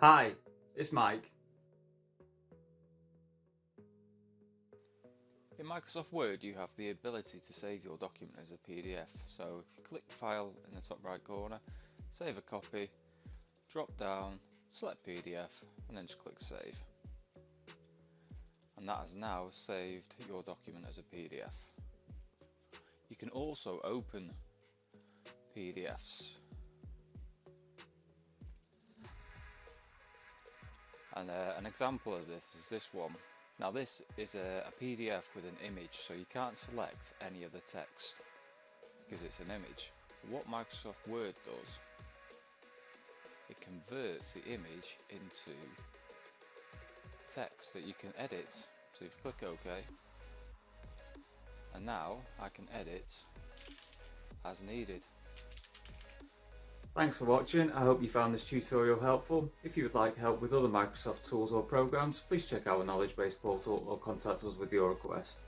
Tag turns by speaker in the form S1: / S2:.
S1: Hi, it's Mike.
S2: In Microsoft Word you have the ability to save your document as a PDF, so if you click File in the top right corner, save a copy, drop down, select PDF and then just click Save. And that has now saved your document as a PDF. You can also open PDFs. And an example of this is this one. Now this is a PDF with an image, so you can't select any of the text because it's an image. But what Microsoft Word does, it converts the image into text that you can edit. So if you click OK, and now I can edit as needed.
S1: Thanks for watching. I hope you found this tutorial helpful. If you would like help with other Microsoft tools or programs, please check out our knowledge base portal or contact us with your request.